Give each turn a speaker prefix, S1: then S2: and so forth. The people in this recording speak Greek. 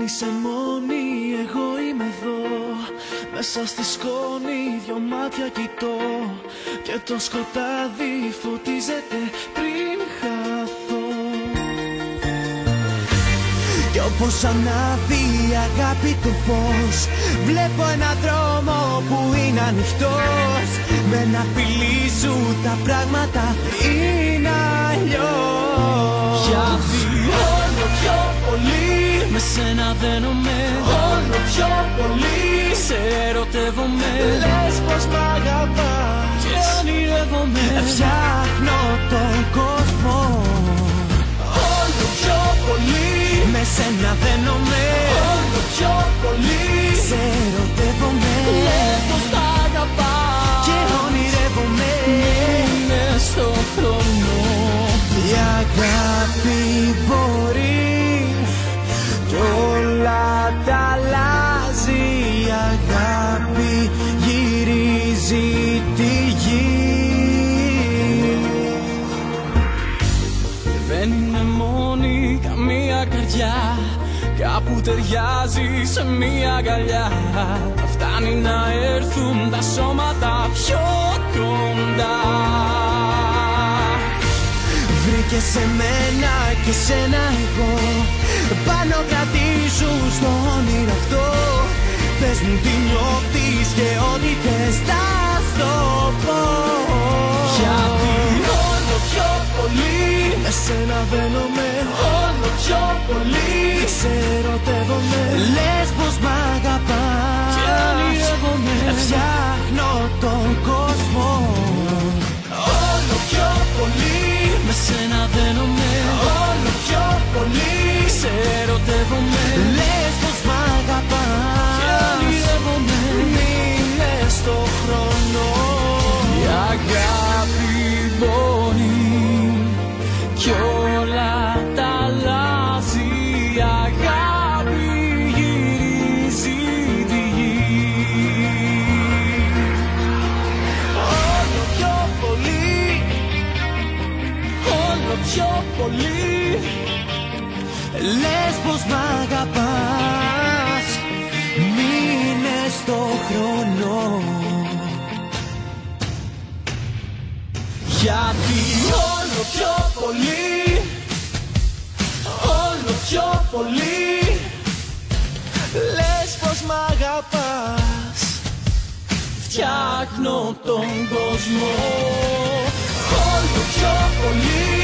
S1: είσαι μόνη, εγώ είμαι εδώ. Μέσα στη σκόνη δυο μάτια κοιτώ και το σκοτάδι φωτίζεται πριν χαθώ. Κι όπως ανάβει η αγάπη το φως, βλέπω έναν δρόμο που είναι ανοιχτός. Με ένα φιλί σου τα πράγματα είναι αλλιώς. Γιατί όλο πιο πολύ με σένα δένομαι, όλο πιο πολύ σε ερωτεύομαι. Λες πως μ' αγαπάς και ονειρεύομαι, φτιάχνω τον κόσμο. Όλο πιο πολύ με σένα δένομαι, όλο πιο πολύ σε ερωτεύομαι. Λες πως μ' αγαπάς και ονειρεύομαι. Είναι στο χρόνο η αγάπη μπορεί κι όλα τα αλλάζει. Η αγάπη γυρίζει τη γη. Δεν είναι μόνη καμία καρδιά, κάπου ταιριάζει σε μία αγκαλιά. Φτάνει να έρθουν τα σώματα πιο κοντά. Βρήκε σε μένα και σένα εγώ, πάνω κρατήσου στο όνειρο αυτό. Πες μου τι νιώθεις και ό,τι θες θα στο πω. Γιατί όλο πιο πολύ με σένα δένομαι, όλο πιο πολύ σε ερωτεύομαι. Λες πως μ' αγαπάς και ονειρεύομαι, φτιάχνω τον κόσμο. Όλο πιο πολύ με σένα δένομαι, όλο πιο πολύ σε ερωτεύομαι. Λες πως μ' αγαπάς και ονειρεύομαι. Μείνε στο χρόνο. Η αγάπη μπορεί κι όλα τα αλλάζει. Η αγάπη γυρίζει τη γη. Όλο πιο πολύ, όλο πιο πολύ λες πως μ' αγαπάς. Μείνε στο χρόνο. Γιατί όλο πιο πολύ, όλο πιο πολύ λες πως μ' αγαπάς. Φτιάχνω τον κόσμο. Όλο πιο πολύ,